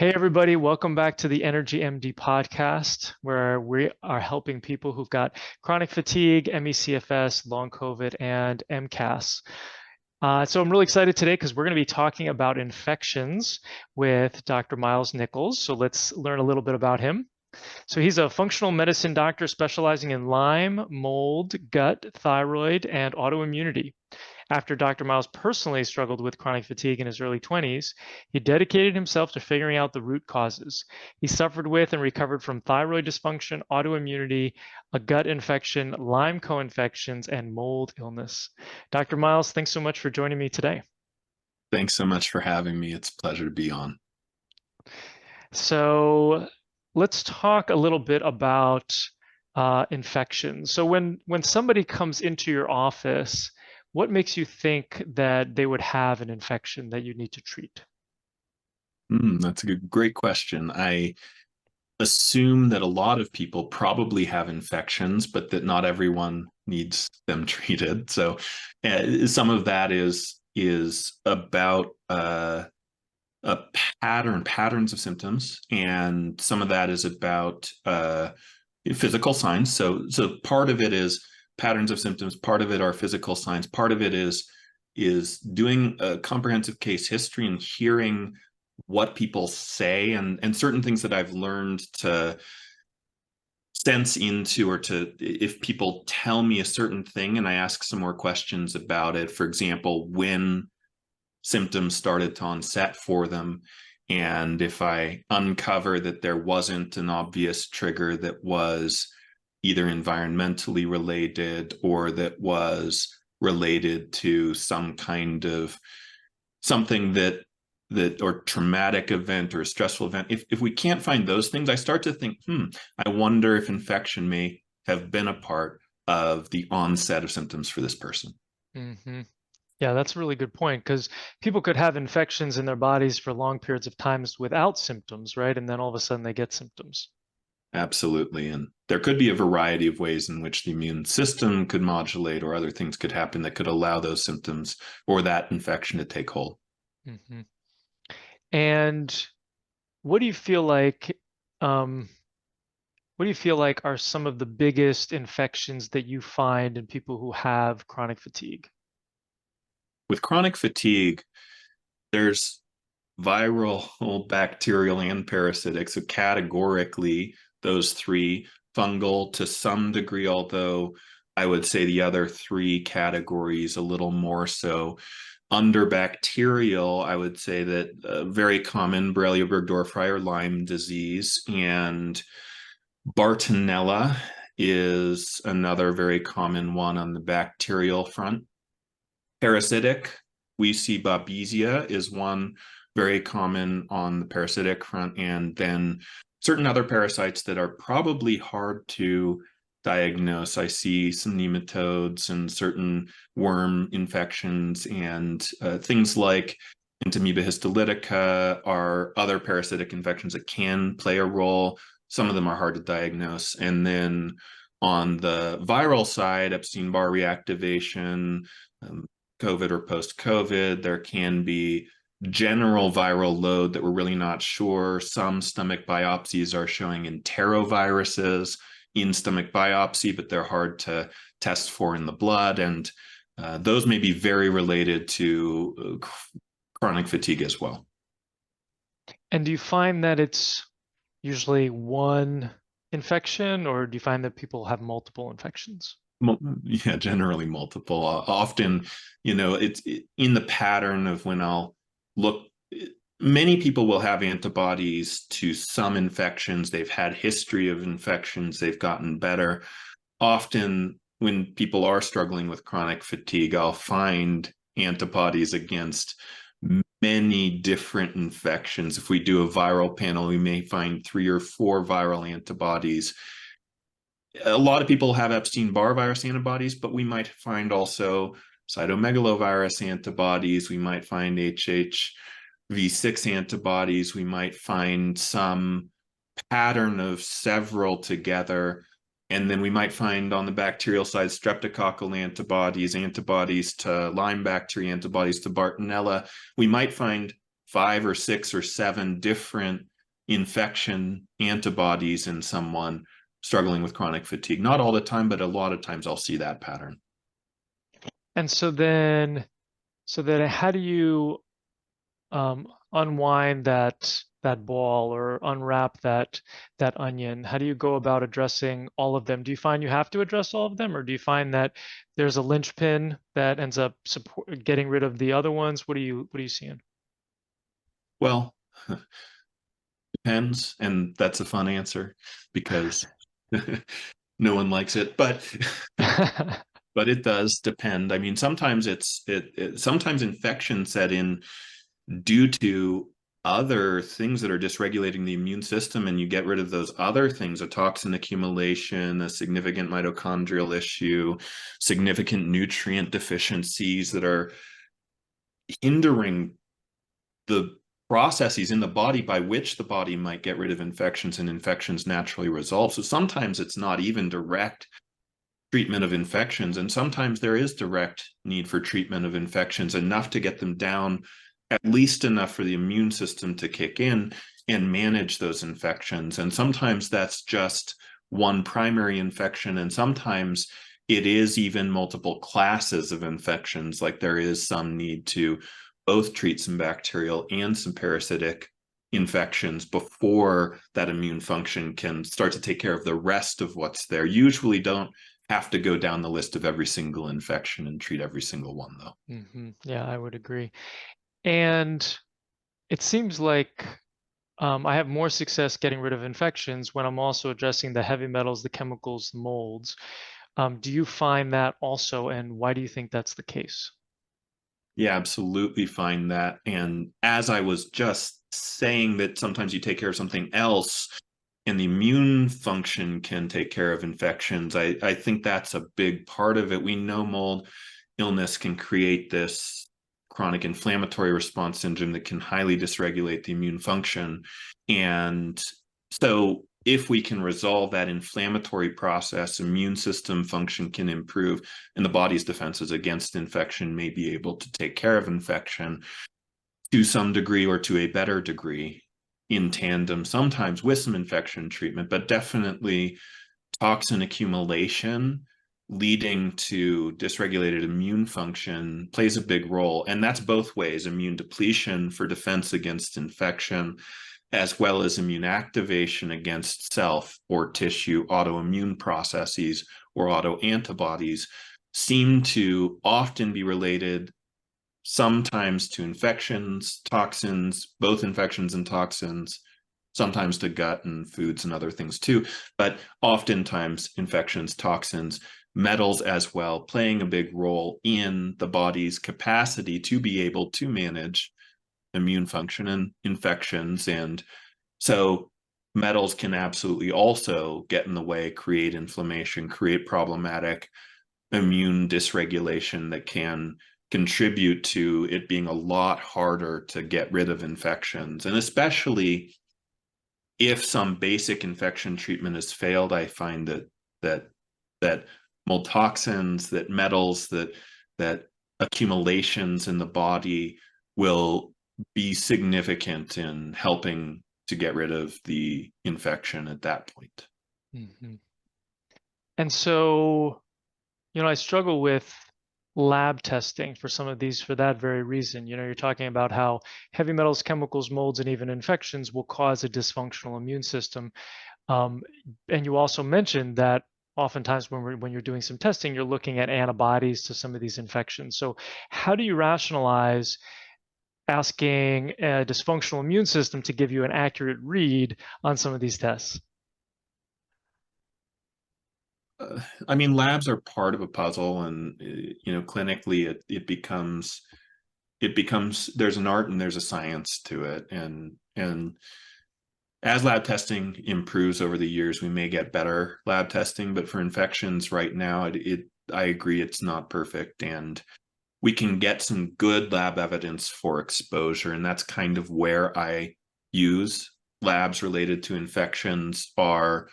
Hey, everybody, welcome back to the Energy MD podcast, where we are helping people who've got chronic fatigue, ME/CFS, long COVID, and MCAS. So I'm really excited today because we're going to be talking about infections with Dr. Miles Nichols. So let's learn a little bit about him. So he's a functional medicine doctor specializing in Lyme, mold, gut, thyroid, and autoimmunity. After Dr. Miles personally struggled with chronic fatigue in his early 20s, he dedicated himself to figuring out the root causes. He suffered with and recovered from thyroid dysfunction, autoimmunity, a gut infection, Lyme co-infections, and mold illness. Dr. Miles, thanks so much for joining me today. Thanks so much for having me. It's a pleasure to be on. So let's talk a little bit about infections. So when somebody comes into your office, what makes you think that they would have an infection that you need to treat? That's a great question. I assume that a lot of people probably have infections, but that not everyone needs them treated. So some of that is about a patterns of symptoms, and some of that is about physical signs. So part of it is patterns of symptoms, part of it are physical signs, part of it is doing a comprehensive case history and hearing what people say, and certain things that I've learned to sense into, or to, if people tell me a certain thing and I ask some more questions about it, for example, when symptoms started to onset for them, and if I uncover that there wasn't an obvious trigger that was either environmentally related or that was related to some kind of something that or traumatic event or a stressful event, if we can't find those things, I start to think, I wonder if infection may have been a part of the onset of symptoms for this person. Mm-hmm. Yeah, that's a really good point, because people could have infections in their bodies for long periods of times without symptoms, right? And then all of a sudden they get symptoms. Absolutely. And there could be a variety of ways in which the immune system could modulate, or other things could happen that could allow those symptoms or that infection to take hold. Mm-hmm. And what do you feel like, um, what do you feel like are some of the biggest infections that you find in people who have chronic fatigue? With chronic fatigue, there's viral, bacterial, and parasitic. So categorically, those three, fungal to some degree, although I would say the other three categories a little more so. Under bacterial, I would say that very common Borrelia burgdorferi or Lyme disease, and Bartonella is another very common one on the bacterial front. Parasitic, we see Babesia is one very common on the parasitic front, and then certain other parasites that are probably hard to diagnose. I see some nematodes and certain worm infections, and things like Entamoeba histolytica are other parasitic infections that can play a role. Some of them are hard to diagnose. And then on the viral side, Epstein-Barr reactivation, COVID or post-COVID, there can be general viral load that we're really not sure. Some stomach biopsies are showing enteroviruses in stomach biopsy, but they're hard to test for in the blood. And those may be very related to chronic fatigue as well. And do you find that it's usually one infection, or do you find that people have multiple infections? Yeah, generally multiple. Often, it's in the pattern of when I'll look. Many people will have antibodies to some infections. They've had history of infections. They've gotten better. Often, when people are struggling with chronic fatigue, I'll find antibodies against many different infections. If we do a viral panel, we may find 3 or 4 viral antibodies. A lot of people have Epstein-Barr virus antibodies, but we might find also cytomegalovirus antibodies. We might find HHV6 antibodies. We might find some pattern of several together. And then we might find on the bacterial side streptococcal antibodies, antibodies to Lyme bacteria, antibodies to Bartonella. We might find 5 or 6 or 7 different infection antibodies in someone struggling with chronic fatigue. Not all the time, but a lot of times I'll see that pattern. And so then how do you unwind that ball or unwrap that onion? How do you go about addressing all of them? Do you find you have to address all of them, or do you find that there's a linchpin that ends up getting rid of the other ones? What are you seeing? Well, depends, and that's a fun answer because no one likes it, but but it does depend. I mean, sometimes sometimes infections set in due to other things that are dysregulating the immune system, and you get rid of those other things, a toxin accumulation, a significant mitochondrial issue, significant nutrient deficiencies that are hindering the processes in the body by which the body might get rid of infections, and infections naturally resolve. So sometimes it's not even direct treatment of infections, and sometimes there is direct need for treatment of infections, enough to get them down, at least enough for the immune system to kick in and manage those infections. And sometimes that's just one primary infection, and sometimes it is even multiple classes of infections, like there is some need to both treat some bacterial and some parasitic infections before that immune function can start to take care of the rest of what's there. Usually don't have to go down the list of every single infection and treat every single one, though. Yeah, I would agree. And it seems like I have more success getting rid of infections when I'm also addressing the heavy metals, the chemicals, the molds. Do you find that also, and why do you think that's the case? Yeah, absolutely find that. And as I was just saying, that sometimes you take care of something else and the immune function can take care of infections, I think that's a big part of it. We know mold illness can create this chronic inflammatory response syndrome that can highly dysregulate the immune function. And so if we can resolve that inflammatory process, immune system function can improve, and the body's defenses against infection may be able to take care of infection to some degree or to a better degree in tandem, sometimes with some infection treatment, but definitely toxin accumulation leading to dysregulated immune function plays a big role. And that's both ways: immune depletion for defense against infection, as well as immune activation against self or tissue autoimmune processes or autoantibodies seem to often be related sometimes to infections, toxins, both infections and toxins, sometimes to gut and foods and other things too, but oftentimes infections, toxins, metals as well, playing a big role in the body's capacity to be able to manage immune function and infections. And so metals can absolutely also get in the way, create inflammation, create problematic immune dysregulation that can contribute to it being a lot harder to get rid of infections. And especially if some basic infection treatment has failed, I find that mold toxins, that metals, that accumulations in the body will be significant in helping to get rid of the infection at that point. And so, I struggle with lab testing for some of these for that very reason. You're talking about how heavy metals, chemicals, molds, and even infections will cause a dysfunctional immune system. And you also mentioned that oftentimes when you're doing some testing, you're looking at antibodies to some of these infections. So how do you rationalize asking a dysfunctional immune system to give you an accurate read on some of these tests? I mean, labs are part of a puzzle, and clinically, it becomes there's an art and there's a science to it, and as lab testing improves over the years, we may get better lab testing. But for infections right now, I agree it's not perfect, and we can get some good lab evidence for exposure, and that's kind of where I use labs related to infections, are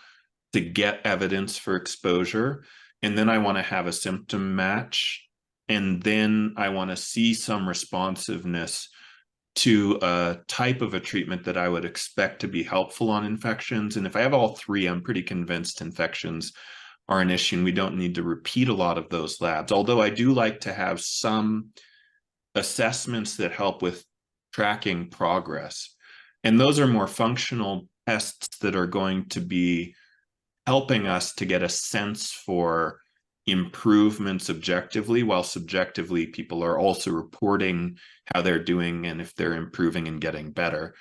to get evidence for exposure. And then I want to have a symptom match. And then I want to see some responsiveness to a type of a treatment that I would expect to be helpful on infections. And if I have all three, I'm pretty convinced infections are an issue and we don't need to repeat a lot of those labs. Although I do like to have some assessments that help with tracking progress. And those are more functional tests that are going to be helping us to get a sense for improvements objectively, while subjectively people are also reporting how they're doing and if they're improving and getting better.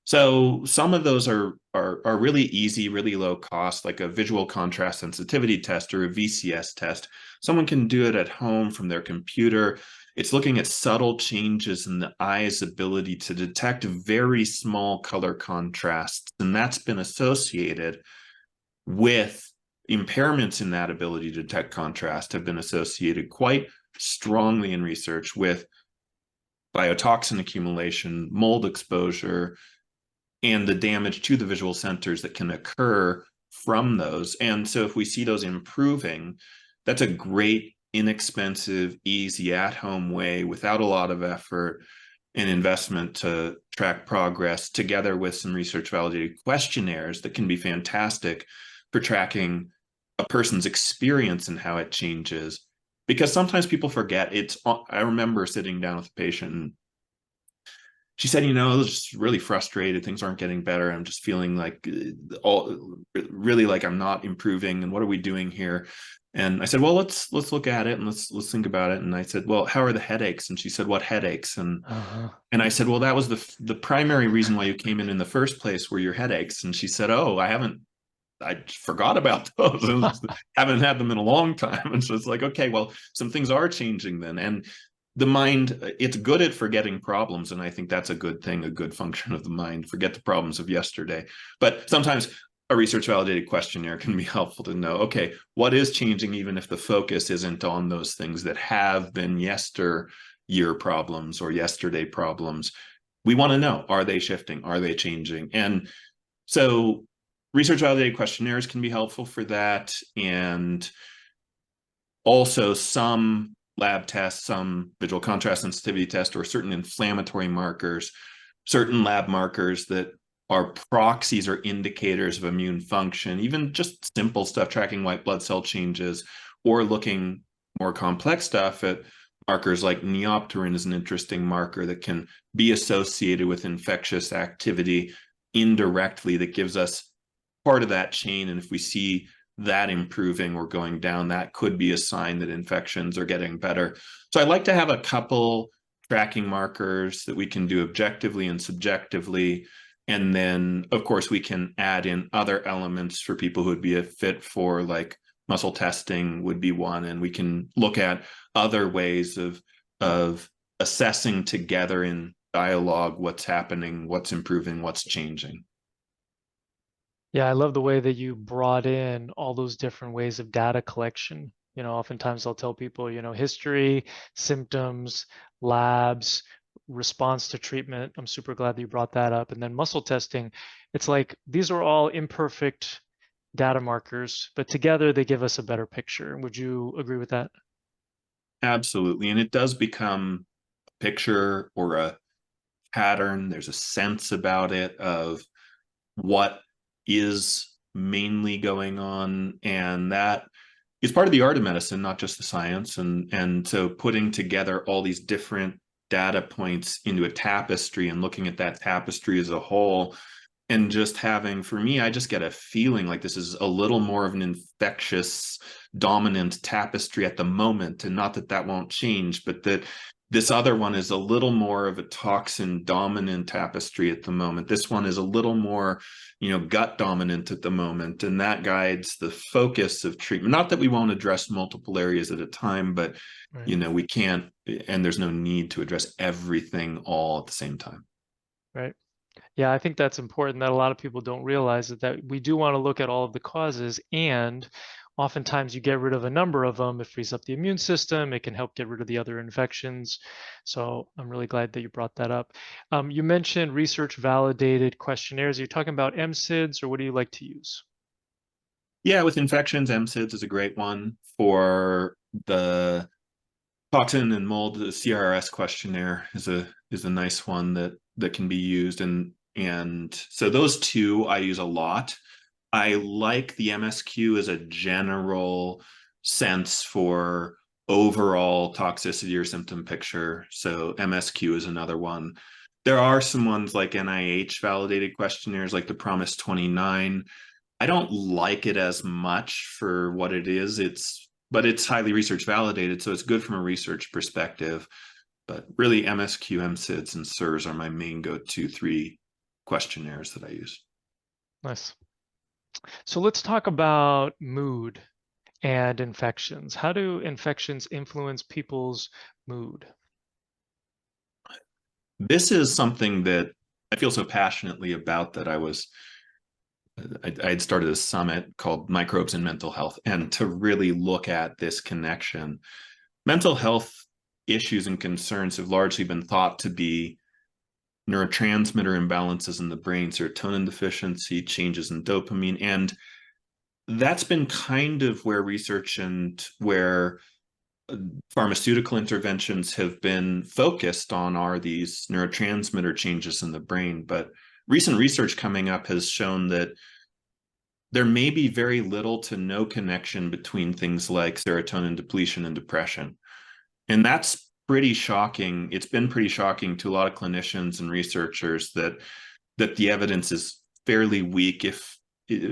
So some of those are really easy, really low cost, like a visual contrast sensitivity test or a VCS test. Someone can do it at home from their computer. It's looking at subtle changes in the eye's ability to detect very small color contrasts, and that's been associated with impairments in that ability to detect contrast have been associated quite strongly in research with biotoxin accumulation, mold exposure, and the damage to the visual centers that can occur from those. And so if we see those improving, that's a great, inexpensive, easy at-home way without a lot of effort and investment to track progress, together with some research validated questionnaires that can be fantastic for tracking a person's experience and how it changes. Because sometimes people forget. I remember sitting down with a patient and she said, I was just really frustrated. Things aren't getting better. I'm just feeling like really like I'm not improving. And what are we doing here? And I said, well, let's look at it and let's think about it. And I said, well, how are the headaches? And she said, what headaches? And I said, well, that was the primary reason why you came in the first place, were your headaches. And she said, oh, I forgot about those. Haven't had them in a long time. And so it's like, okay, well, some things are changing then. And the mind, it's good at forgetting problems. And I think that's a good thing, a good function of the mind, forget the problems of yesterday. But sometimes a research validated questionnaire can be helpful to know, okay, what is changing, even if the focus isn't on those things that have been yesteryear problems or yesterday problems. We want to know, are they shifting? Are they changing? And so research validated questionnaires can be helpful for that. And also some lab tests, some visual contrast sensitivity test, or certain inflammatory markers, certain lab markers that are proxies or indicators of immune function, even just simple stuff, tracking white blood cell changes, or looking more complex stuff at markers like neopterin is an interesting marker that can be associated with infectious activity indirectly, that gives us part of that chain. And if we see that improving or going down, that could be a sign that infections are getting better. So I like to have a couple tracking markers that we can do objectively and subjectively. And then, of course, we can add in other elements for people who would be a fit for, like muscle testing would be one. And we can look at other ways of assessing together in dialogue what's happening, what's improving, what's changing. Yeah, I love the way that you brought in all those different ways of data collection. Oftentimes I'll tell people, history, symptoms, labs, response to treatment. I'm super glad that you brought that up. And then muscle testing, it's like these are all imperfect data markers, but together they give us a better picture. Would you agree with that? Absolutely. And it does become a picture or a pattern. There's a sense about it of what is mainly going on, and that is part of the art of medicine, not just the science. And so putting together all these different data points into a tapestry and looking at that tapestry as a whole, and just having, for me, I just get a feeling like this is a little more of an infectious dominant tapestry at the moment. And not that that won't change, but that this other one is a little more of a toxin dominant tapestry at the moment. This one is a little more, gut dominant at the moment. And that guides the focus of treatment. Not that we won't address multiple areas at a time, but, Right. we can't, and there's no need to address everything all at the same time. Right. Yeah, I think that's important, that a lot of people don't realize that we do want to look at all of the causes, and oftentimes you get rid of a number of them, it frees up the immune system, it can help get rid of the other infections. So I'm really glad that you brought that up. You mentioned research validated questionnaires. Are you talking about MSIDs, or what do you like to use? Yeah, with infections, MSIDS is a great one. For the toxin and mold, the CRS questionnaire is a is a nice one that can be used, and so those two I use a lot. I like the MSQ as a general sense for overall toxicity or symptom picture. So MSQ is another one. There are some ones like NIH validated questionnaires like the Promise 29. I don't like it as much for what it is. But it's highly research validated, so it's good from a research perspective. But really MSQ, MSIDS, and SIRS are my main go-to 3 questionnaires that I use. Nice. So let's talk about mood and infections. How do infections influence people's mood? This is something that I feel so passionately about that I had started a summit called Microbes and Mental Health, and to really look at this connection. Mental health issues and concerns have largely been thought to be neurotransmitter imbalances in the brain, serotonin deficiency, changes in dopamine, and that's been kind of where research and where pharmaceutical interventions have been focused on, are these neurotransmitter changes in the brain. But recent research coming up has shown that there may be very little to no connection between things like serotonin depletion and depression. And that's pretty shocking. It's been pretty shocking to a lot of clinicians and researchers that the evidence is fairly weak. If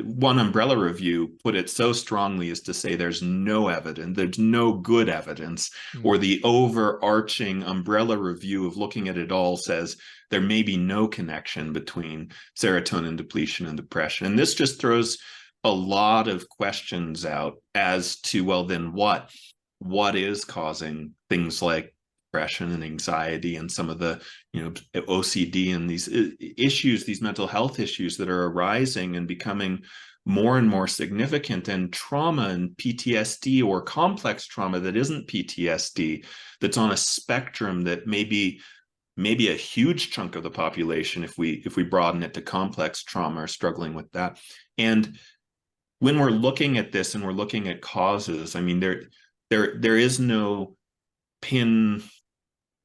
one umbrella review put it so strongly as to say there's no evidence, there's no good evidence, or the overarching umbrella review of looking at it all says there may be no connection between serotonin depletion and depression. And this just throws a lot of questions out as to, well, then what is causing things like depression and anxiety and some of the, OCD and these issues, these mental health issues that are arising and becoming more and more significant, and trauma and PTSD or complex trauma that isn't PTSD, that's on a spectrum that maybe a huge chunk of the population, if we broaden it to complex trauma, are struggling with that. And when we're looking at this and we're looking at causes, I mean, there is no pin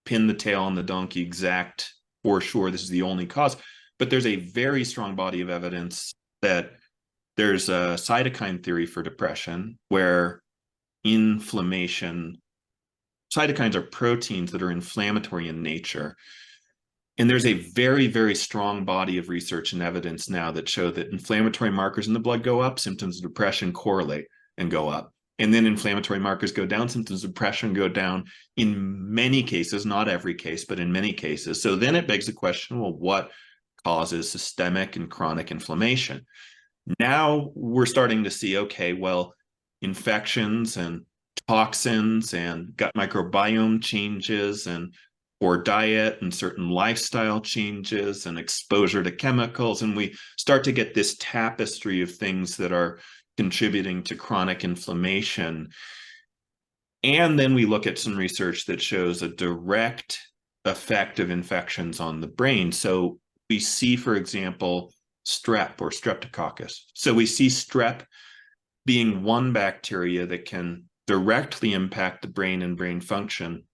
the tail on the donkey exact for sure this is the only cause, but there's a very strong body of evidence that there's a cytokine theory for depression where inflammation, cytokines are proteins that are inflammatory in nature. And there's a very, very strong body of research and evidence now that show that inflammatory markers in the blood go up, symptoms of depression correlate and go up. And then inflammatory markers go down, symptoms of depression go down in many cases, not every case, but in many cases. So then it begs the question, well, what causes systemic and chronic inflammation? Now we're starting to see, okay, well, infections and toxins and gut microbiome changes and poor diet and certain lifestyle changes and exposure to chemicals. And we start to get this tapestry of things that are contributing to chronic inflammation. And then we look at some research that shows a direct effect of infections on the brain. So we see, for example, strep or streptococcus. So we see strep being one bacteria that can directly impact the brain and brain function.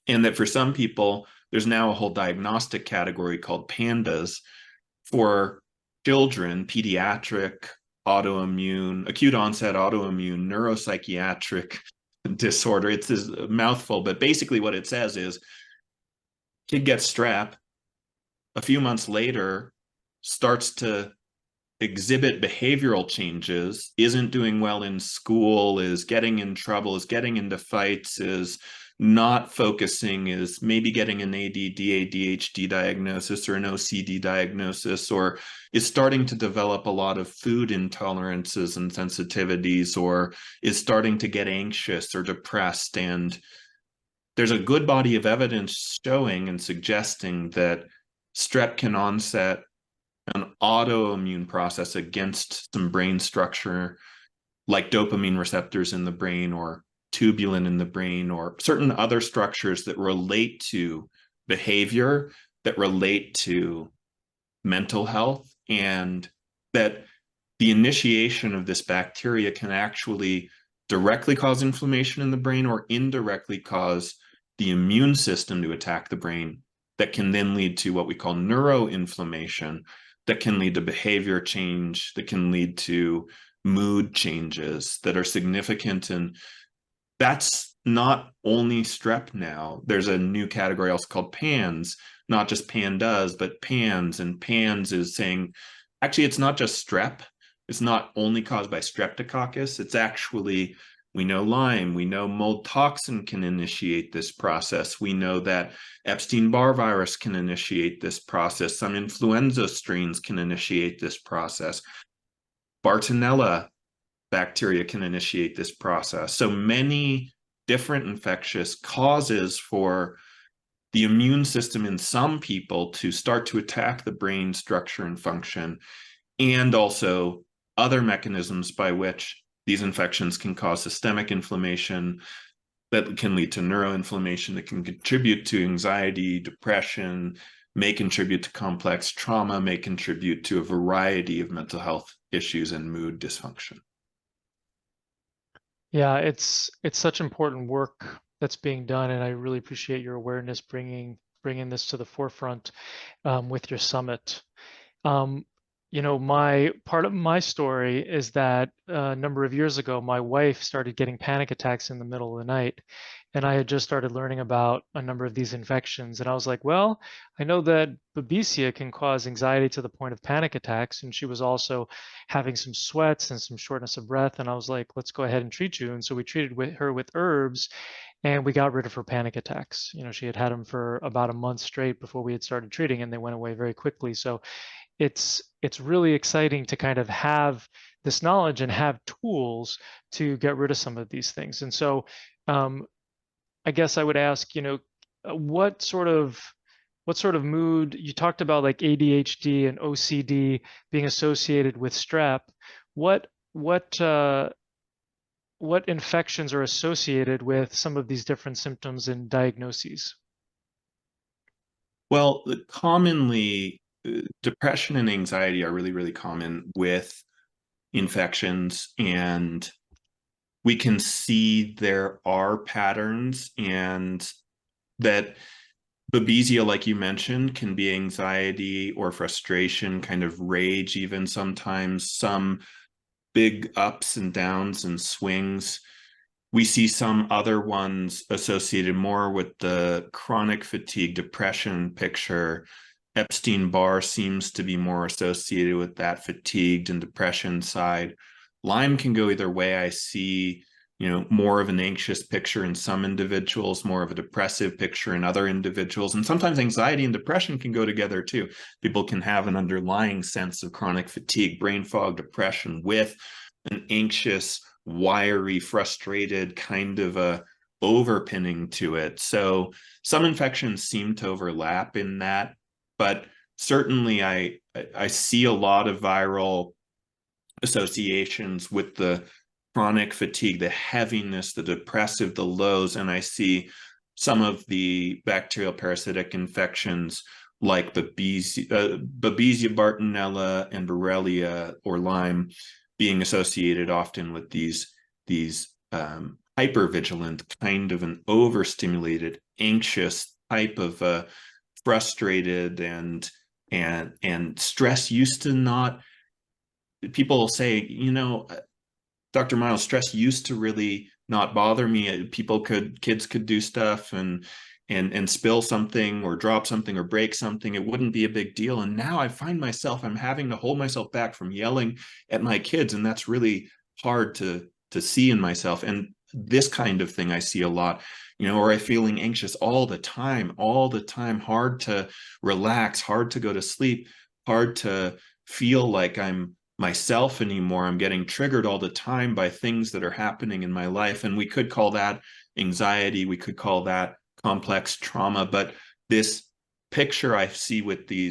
And that for some people, there's now a whole diagnostic category called PANDAS for children, pediatric, autoimmune, acute onset autoimmune, neuropsychiatric disorder. It's this mouthful, but basically what it says is kid gets strep, a few months later starts to exhibit behavioral changes, isn't doing well in school, is getting in trouble, is getting into fights, is not focusing, is maybe getting an ADD, ADHD diagnosis or an OCD diagnosis, or is starting to develop a lot of food intolerances and sensitivities, or is starting to get anxious or depressed. And there's a good body of evidence showing and suggesting that strep can onset an autoimmune process against some brain structure like dopamine receptors in the brain or tubulin in the brain or certain other structures that relate to behavior, that relate to mental health, and that the initiation of this bacteria can actually directly cause inflammation in the brain or indirectly cause the immune system to attack the brain that can then lead to what we call neuroinflammation, that can lead to behavior change, that can lead to mood changes that are significant. And that's not only strep now. There's a new category also called PANS, not just pandas, but PANS. And PANS is saying, actually, it's not just strep. It's not only caused by streptococcus. It's actually, we know Lyme, we know mold toxin can initiate this process. We know that Epstein-Barr virus can initiate this process. Some influenza strains can initiate this process. Bartonella bacteria can initiate this process. So many different infectious causes for the immune system in some people to start to attack the brain structure and function, and also other mechanisms by which these infections can cause systemic inflammation that can lead to neuroinflammation, that can contribute to anxiety, depression, may contribute to complex trauma, may contribute to a variety of mental health issues and mood dysfunction. Yeah, it's such important work that's being done, and I really appreciate your awareness bringing this to the forefront with your summit. You know, part of my story is that a number of years ago, my wife started getting panic attacks in the middle of the night, and I had just started learning about a number of these infections, and I was like, well, I know that Babesia can cause anxiety to the point of panic attacks, and she was also having some sweats and some shortness of breath, and I was like, let's go ahead and treat you. And so we treated her with herbs, and we got rid of her panic attacks. You know, she had had them for about a month straight before we had started treating, and they went away very quickly. So it's really exciting to kind of have this knowledge and have tools to get rid of some of these things. And so I guess I would ask, you know, what sort of mood, you talked about like ADHD and OCD being associated with strep. What infections are associated with some of these different symptoms and diagnoses? Well, commonly, depression and anxiety are really, really common with infections, and we can see there are patterns, and that Babesia, like you mentioned, can be anxiety or frustration, kind of rage, even sometimes, some big ups and downs and swings. We see some other ones associated more with the chronic fatigue depression picture. Epstein-Barr seems to be more associated with that fatigued and depression side. Lyme can go either way. I see, you know, more of an anxious picture in some individuals, more of a depressive picture in other individuals. And sometimes anxiety and depression can go together too. People can have an underlying sense of chronic fatigue, brain fog, depression with an anxious, wiry, frustrated kind of a overpinning to it. So some infections seem to overlap in that, but certainly I see a lot of viral associations with the chronic fatigue, the heaviness, the depressive, the lows, and I see some of the bacterial parasitic infections like Babesia, Bartonella, and Borrelia or Lyme being associated often with these hypervigilant, kind of an overstimulated, anxious type of frustrated and stress used to not. People say, you know, Dr. Miles, stress used to really not bother me. Kids could do stuff and spill something or drop something or break something. It wouldn't be a big deal. And now I find myself, I'm having to hold myself back from yelling at my kids. And that's really hard to see in myself. And this kind of thing I see a lot, you know, or I'm feeling anxious all the time, hard to relax, hard to go to sleep, hard to feel like I'm myself anymore. I'm getting triggered all the time by things that are happening in my life. And we could call that anxiety. We could call that complex trauma. But this picture I see with the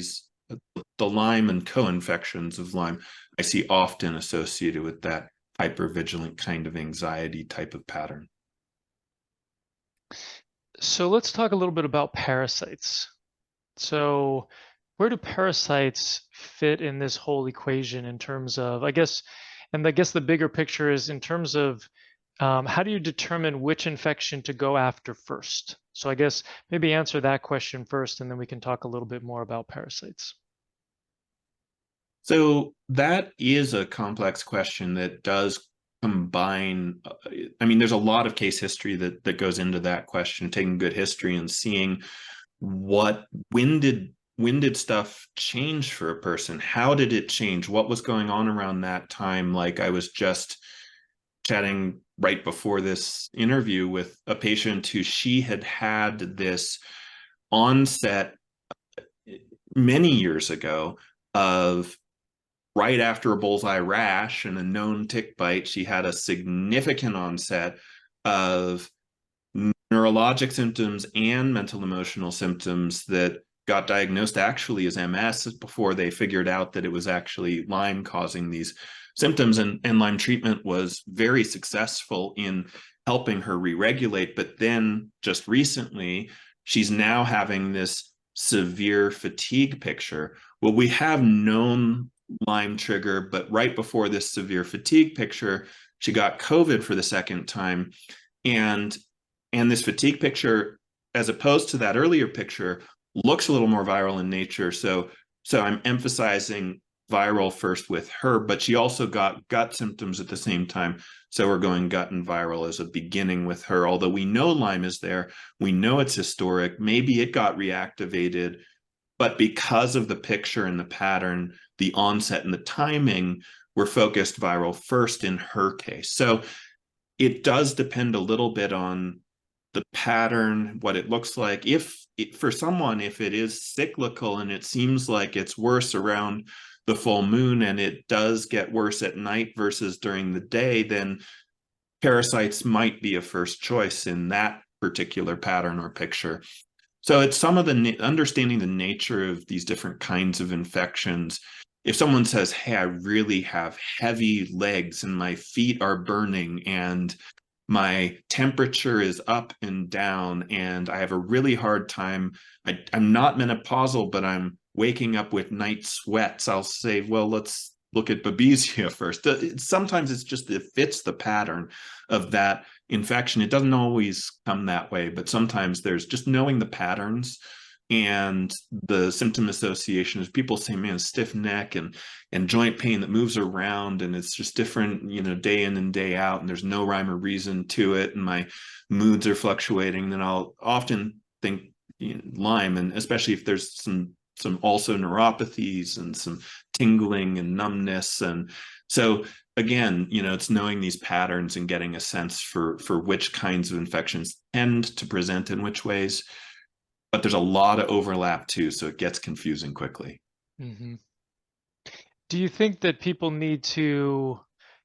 Lyme and co-infections of Lyme, I see often associated with that hypervigilant kind of anxiety type of pattern. So let's talk a little bit about parasites. So where do parasites fit in this whole equation in terms of, I guess the bigger picture is in terms of how do you determine which infection to go after first? So I guess maybe answer that question first, and then we can talk a little bit more about parasites. So that is a complex question that does combine. I mean, there's a lot of case history that goes into that question, taking good history and seeing when did stuff change for a person? How did it change? What was going on around that time? Like I was just chatting right before this interview with a patient who she had had this onset many years ago of right after a bullseye rash and a known tick bite. She had a significant onset of neurologic symptoms and mental emotional symptoms that got diagnosed actually as MS before they figured out that it was actually Lyme causing these symptoms. And Lyme treatment was very successful in helping her re-regulate. But then just recently, she's now having this severe fatigue picture. Well, we have known Lyme trigger, but right before this severe fatigue picture, she got COVID for the second time. And this fatigue picture, as opposed to that earlier picture, looks a little more viral in nature. So I'm emphasizing viral first with her, but she also got gut symptoms at the same time. So we're going gut and viral as a beginning with her. Although we know Lyme is there, we know it's historic, maybe it got reactivated, but because of the picture and the pattern, the onset and the timing, we're focused viral first in her case. So it does depend a little bit on the pattern, what it looks like. For someone, if it is cyclical and it seems like it's worse around the full moon and it does get worse at night versus during the day, then parasites might be a first choice in that particular pattern or picture. So it's some of the understanding the nature of these different kinds of infections. If someone says, hey, I really have heavy legs and my feet are burning and my temperature is up and down and I have a really hard time, I'm not menopausal, but I'm waking up with night sweats, I'll say, well, let's look at Babesia first. Sometimes it's just, it fits the pattern of that infection. It doesn't always come that way, but sometimes there's just knowing the patterns and the symptom associations. People say, man, stiff neck and joint pain that moves around and it's just different, day in and day out, and there's no rhyme or reason to it, and my moods are fluctuating. Then I'll often think Lyme, and especially if there's some also neuropathies and some tingling and numbness. And so again, it's knowing these patterns and getting a sense for which kinds of infections tend to present in which ways. But there's a lot of overlap too, so it gets confusing quickly. Mm-hmm. Do you think that people need to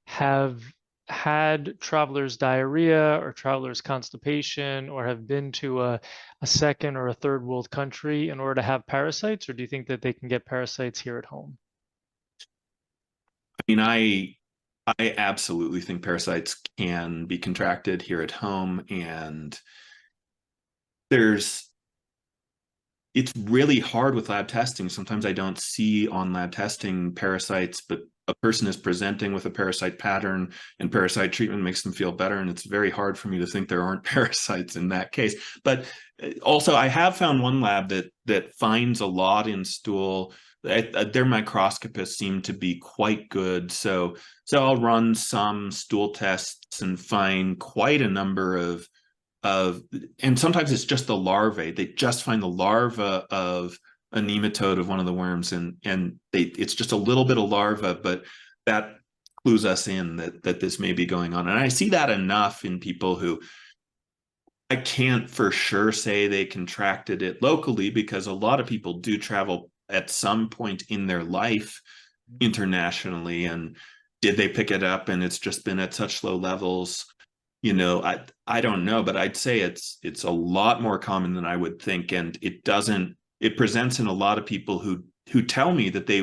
have had traveler's diarrhea or traveler's constipation or have been to a second or a third world country in order to have parasites, or do you think that they can get parasites here at home? I mean, I absolutely think parasites can be contracted here at home, and it's really hard with lab testing. Sometimes I don't see on lab testing parasites, but a person is presenting with a parasite pattern and parasite treatment makes them feel better. And it's very hard for me to think there aren't parasites in that case. But also I have found one lab that finds a lot in stool. Their microscopists seem to be quite good. So I'll run some stool tests and find quite a number of, and sometimes it's just the larvae. They just find the larva of a nematode of one of the worms, and it's just a little bit of larva, but that clues us in that this may be going on. And I see that enough in people who I can't for sure say they contracted it locally, because a lot of people do travel at some point in their life internationally, and did they pick it up and it's just been at such low levels? I don't know, but I'd say it's a lot more common than I would think. And it presents in a lot of people who tell me that they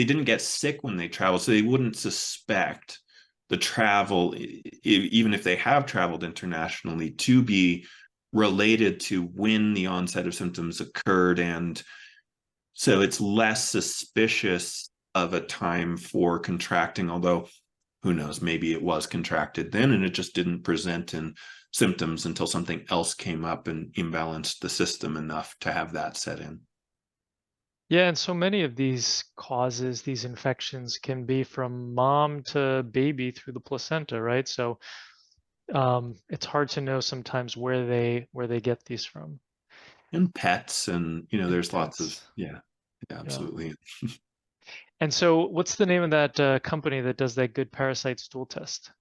didn't get sick when they travel, so they wouldn't suspect the travel, even if they have traveled internationally, to be related to when the onset of symptoms occurred. And so it's less suspicious of a time for contracting, although who knows, maybe it was contracted then and it just didn't present in symptoms until something else came up and imbalanced the system enough to have that set in. Yeah, and so many of these causes, these infections can be from mom to baby through the placenta, right? So it's hard to know sometimes where they get these from. And pets, and And there's lots of, pets. yeah, Yeah. absolutely. And so what's the name of that company that does that good parasite stool test?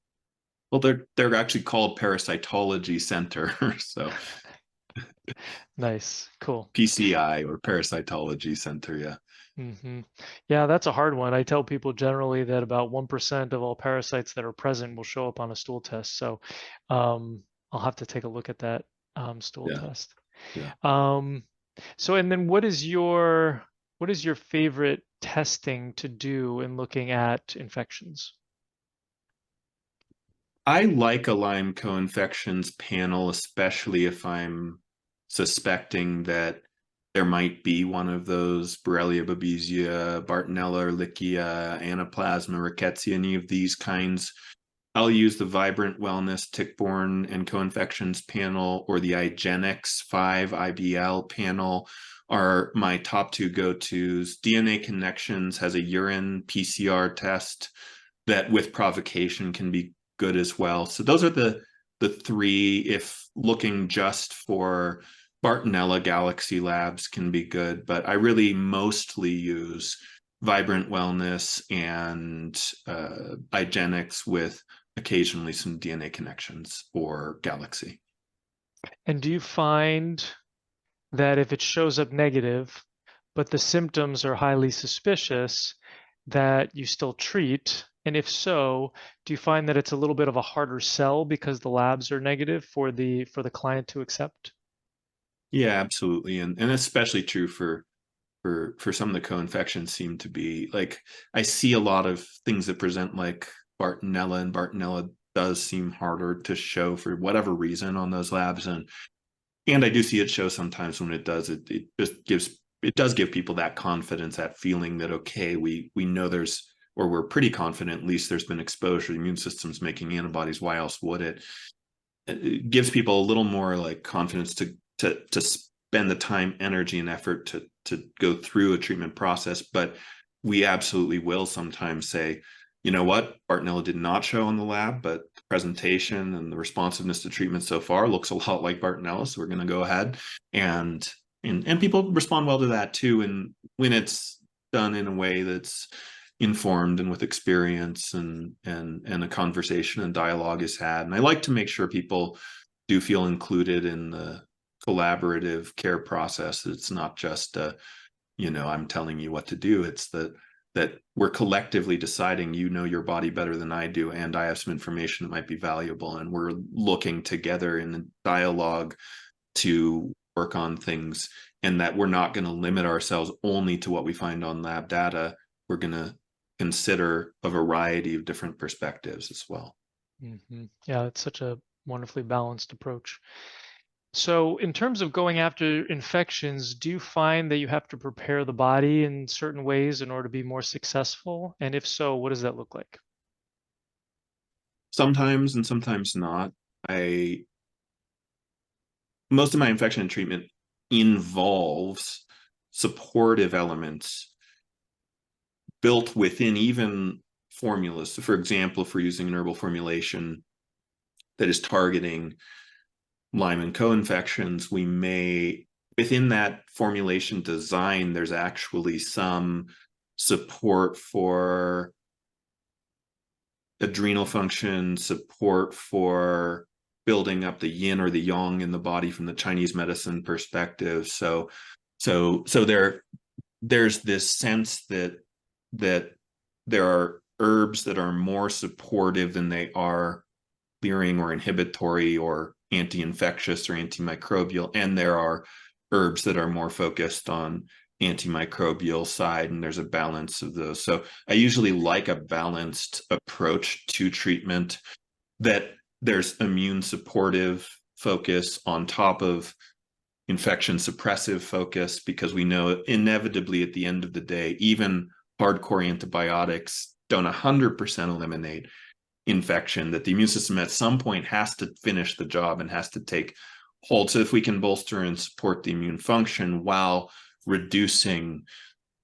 Well, they're actually called parasitology center, so Nice. Cool. PCI or parasitology center, yeah. Yeah, that's a hard one. I tell people generally that about 1% of all parasites that are present will show up on a stool test. So I'll have to take a look at that stool Yeah, test. yeah. Um, so, and then what is your favorite testing to do in looking at infections? I like a Lyme co-infections panel, especially if I'm suspecting that there might be one of those Borrelia babesia, Bartonella, Ehrlichia, Anaplasma, Rickettsia, any of these kinds. I'll use the Vibrant Wellness Tick-Borne and Co-Infections panel, or the IGeneX 5 IBL panel are my top two go-tos. DNA Connections has a urine PCR test that with provocation can be good as well. So those are the three. If looking just for Bartonella, Galaxy Labs can be good, but I really mostly use Vibrant Wellness and IGeneX with occasionally some DNA Connections or Galaxy. And do you find that if it shows up negative, but the symptoms are highly suspicious, that you still treat? And if so, do you find that it's a little bit of a harder sell because the labs are negative for the client to accept? Yeah, absolutely, and especially true for some of the co-infections seem to be like, I see a lot of things that present like Bartonella, and Bartonella does seem harder to show for whatever reason on those labs, and I do see it show sometimes when it does. It just gives, it does give people that confidence, that feeling that okay, we know there's, or we're pretty confident at least there's been exposure. The immune system's making antibodies. Why else would it? It gives people a little more like confidence to spend the time, energy, and effort to go through a treatment process. But we absolutely will sometimes say, you know what, Bartonella did not show in the lab, but the presentation and the responsiveness to treatment so far looks a lot like Bartonella, so we're going to go ahead and people respond well to that too. And when it's done in a way that's informed and with experience, and a conversation and dialogue is had, and I like to make sure people do feel included in the collaborative care process. It's not just I'm telling you what to do. It's that we're collectively deciding, your body better than I do, and I have some information that might be valuable, and we're looking together in the dialogue to work on things, and that we're not going to limit ourselves only to what we find on lab data. We're going to consider a variety of different perspectives as well. Yeah, it's such a wonderfully balanced approach. So, in terms of going after infections, do you find that you have to prepare the body in certain ways in order to be more successful? And if so, what does that look like? Sometimes and sometimes not. I Most of my infection treatment involves supportive elements built within even formulas. So for example, if we're using an herbal formulation that is targeting Lyme and co-infections, we may, within that formulation design, there's actually some support for adrenal function, support for building up the yin or the yang in the body from the Chinese medicine perspective. So there's this sense that there are herbs that are more supportive than they are clearing or inhibitory or anti-infectious or antimicrobial, and there are herbs that are more focused on antimicrobial side, and there's a balance of those. So I usually like a balanced approach to treatment, that there's immune supportive focus on top of infection suppressive focus, because we know inevitably at the end of the day, even hardcore antibiotics don't 100% eliminate infection, that the immune system at some point has to finish the job and has to take hold. So if we can bolster and support the immune function while reducing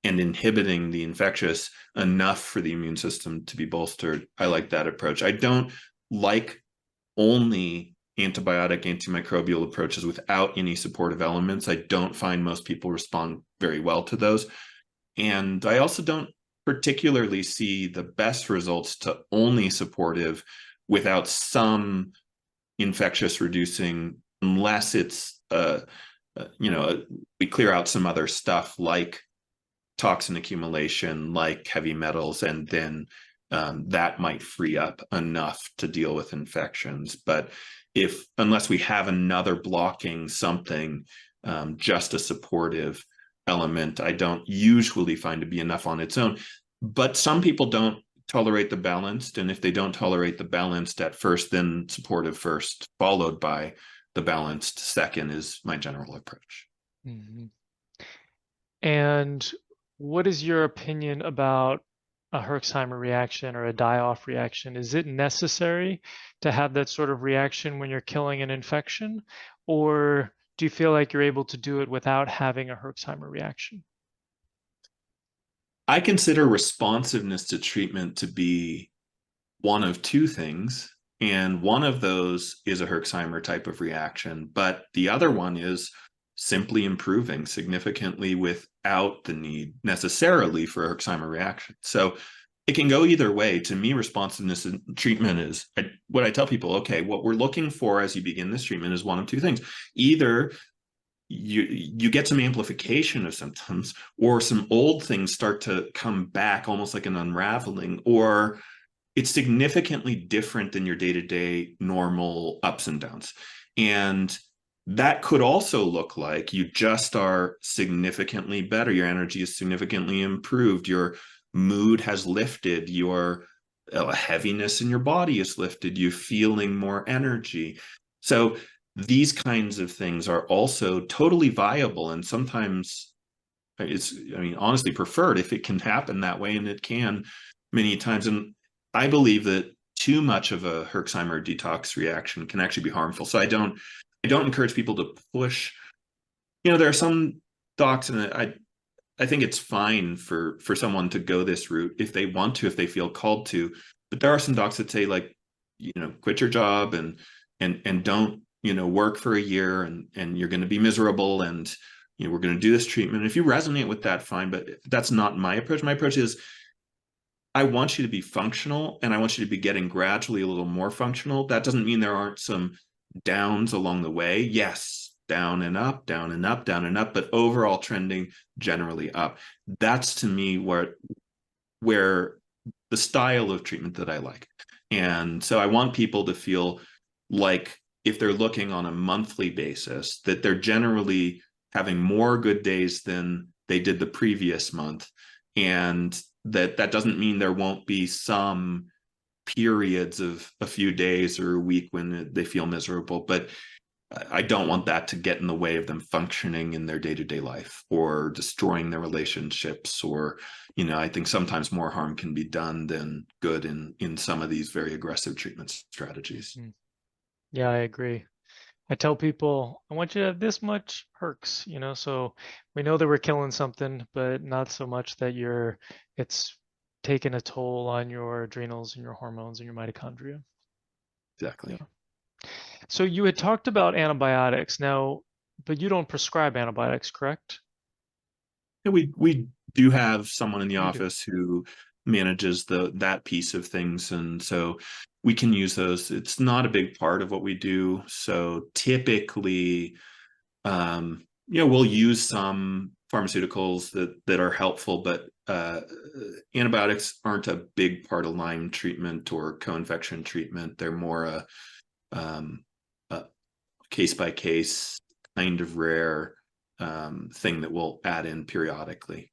and inhibiting the infectious enough for the immune system to be bolstered, I like that approach. I don't like only antibiotic, antimicrobial approaches without any supportive elements. I don't find most people respond very well to those. And I also don't particularly see the best results to only supportive without some infectious reducing, unless it's we clear out some other stuff like toxin accumulation, like heavy metals, and then that might free up enough to deal with infections. But unless we have another blocking something, just a supportive element, I don't usually find to be enough on its own. But some people don't tolerate the balanced, and if they don't tolerate the balanced at first, then supportive first, followed by the balanced second, is my general approach. Mm-hmm. And what is your opinion about a Herxheimer reaction or a die-off reaction? Is it necessary to have that sort of reaction when you're killing an infection, or do you feel like you're able to do it without having a Herxheimer reaction? I consider responsiveness to treatment to be one of two things, and one of those is a Herxheimer type of reaction, but the other one is simply improving significantly without the need necessarily for a Herxheimer reaction. So it can go either way. To me, responsiveness in treatment is what I tell people. Okay, what we're looking for as you begin this treatment is one of two things. Either you get some amplification of symptoms, or some old things start to come back, almost like an unraveling, or it's significantly different than your day-to-day normal ups and downs. And that could also look like you just are significantly better. Your energy is significantly improved. Your mood has lifted. Your heaviness in your body is lifted. You're feeling more energy. So these kinds of things are also totally viable, and sometimes honestly preferred if it can happen that way, and it can many times. And I believe that too much of a Herxheimer detox reaction can actually be harmful. So I don't encourage people to push. There are some docs, and I think it's fine for someone to go this route if they want to, if they feel called to. But there are some docs that say, like, quit your job and don't work for a year, and you're going to be miserable, and we're going to do this treatment. If you resonate with that, fine. But that's not my approach. My approach is, I want you to be functional, and I want you to be getting gradually a little more functional. That doesn't mean there aren't some downs along the way. Yes, down and up, down and up, down and up, but overall trending generally up. That's, to me, where the style of treatment that I like. And so I want people to feel like, if they're looking on a monthly basis, that they're generally having more good days than they did the previous month. And that doesn't mean there won't be some periods of a few days or a week when they feel miserable, but I don't want that to get in the way of them functioning in their day-to-day life or destroying their relationships. Or, I think sometimes more harm can be done than good in some of these very aggressive treatment strategies. Yeah, I agree. I tell people, I want you to have this much Herx, so we know that we're killing something, but not so much that it's taking a toll on your adrenals and your hormones and your mitochondria. Exactly. Yeah. So you had talked about antibiotics now, but you don't prescribe antibiotics, correct? Yeah, we do have someone in the You do. office who manages that piece of things, and so we can use those. It's not a big part of what we do. So typically, we'll use some pharmaceuticals that are helpful, but antibiotics aren't a big part of Lyme treatment or co-infection treatment. They're more a case by case, kind of rare thing that we'll add in periodically.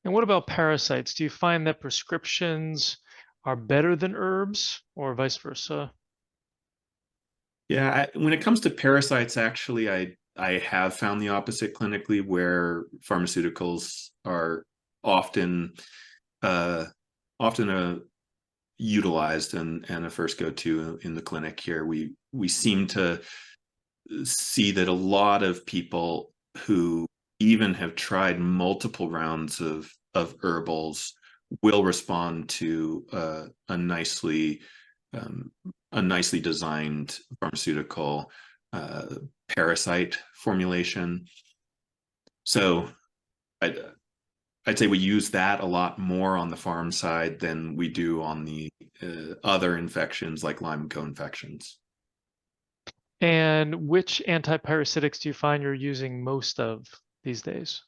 And what about parasites? Do you find that prescriptions are better than herbs or vice versa? Yeah, when it comes to parasites, actually, I have found the opposite clinically, where pharmaceuticals are often often utilized and a first go-to in the clinic here. We seem to see that a lot of people who even have tried multiple rounds of herbals will respond to a nicely designed pharmaceutical parasite formulation. So I'd say we use that a lot more on the farm side than we do on the other infections like Lyme co-infections. And which antiparasitics do you find you're using most of these days?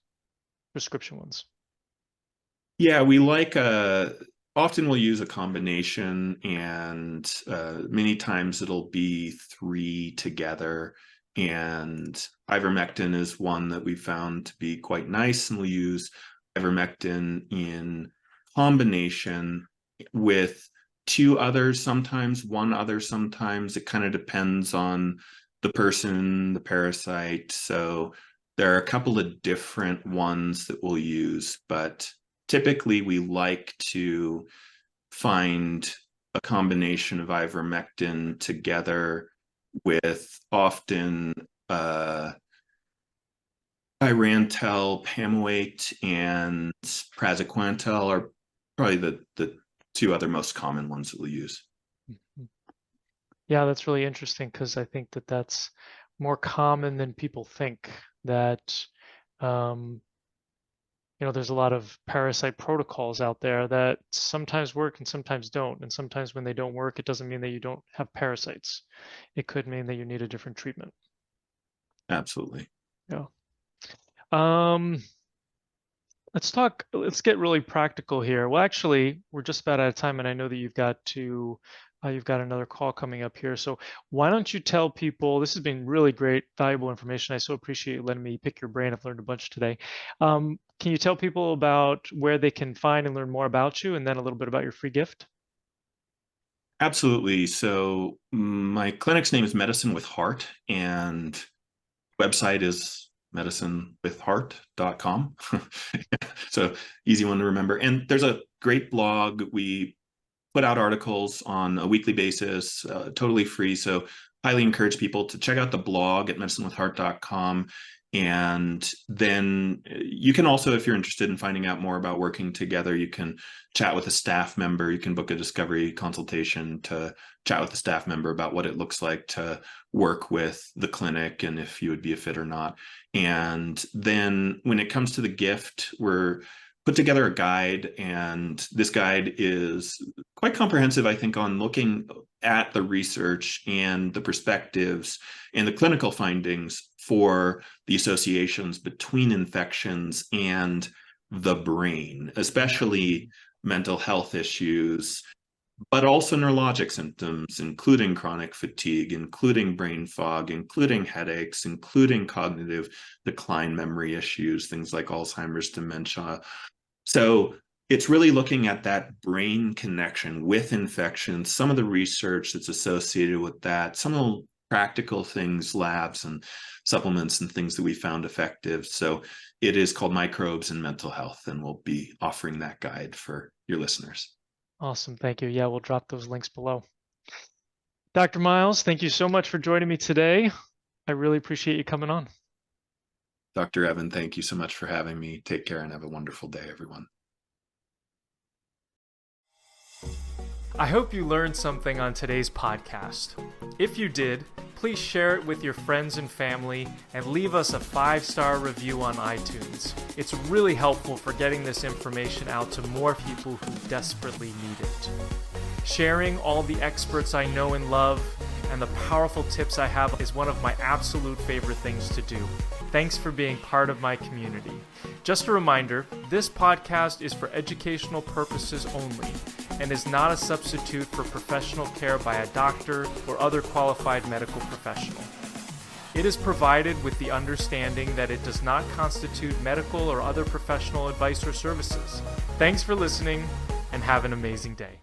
Prescription ones. Yeah, we like often we'll use a combination, and many times it'll be 3 together. And ivermectin is one that we found to be quite nice, and we'll use ivermectin in combination with 2 others, sometimes 1 other, sometimes. It kind of depends on the person, the parasite. So there are a couple of different ones that we'll use, but typically we like to find a combination of ivermectin together with often pyrantel, pamoate, and praziquantel are probably the 2 other most common ones that we'll use. Yeah, that's really interesting, because I think that that's more common than people think, that there's a lot of parasite protocols out there that sometimes work and sometimes don't. And sometimes when they don't work, it doesn't mean that you don't have parasites. It could mean that you need a different treatment. Absolutely. Yeah. Let's get really practical here. Well, actually, we're just about out of time, and I know that you've got another call coming up here. So why don't you tell people, this has been really great, valuable information. I so appreciate you letting me pick your brain. I've learned a bunch today. Can you tell people about where they can find and learn more about you, and then a little bit about your free gift? Absolutely. So my clinic's name is Medicine with Heart, and website is medicinewithheart.com. So easy one to remember. And there's a great blog. We put out articles on a weekly basis, totally free. So highly encourage people to check out the blog at medicinewithheart.com. And then you can also, if you're interested in finding out more about working together, you can chat with a staff member. You can book a discovery consultation to chat with a staff member about what it looks like to work with the clinic and if you would be a fit or not. And then when it comes to the gift, we're put together a guide, and this guide is quite comprehensive, I think, on looking at the research and the perspectives and the clinical findings for the associations between infections and the brain, especially mental health issues, but also neurologic symptoms, including chronic fatigue, including brain fog, including headaches, including cognitive decline, memory issues, things like Alzheimer's, dementia. So it's really looking at that brain connection with infection, some of the research that's associated with that, some of the practical things, labs and supplements and things that we found effective. So it is called Microbes and Mental Health, and we'll be offering that guide for your listeners. Awesome. Thank you. Yeah, we'll drop those links below. Dr. Miles, thank you so much for joining me today. I really appreciate you coming on. Dr. Evan, thank you so much for having me. Take care and have a wonderful day, everyone. I hope you learned something on today's podcast. If you did, please share it with your friends and family and leave us a 5-star review on iTunes. It's really helpful for getting this information out to more people who desperately need it. Sharing all the experts I know and love and the powerful tips I have is one of my absolute favorite things to do. Thanks for being part of my community. Just a reminder, this podcast is for educational purposes only and is not a substitute for professional care by a doctor or other qualified medical professional. It is provided with the understanding that it does not constitute medical or other professional advice or services. Thanks for listening, and have an amazing day.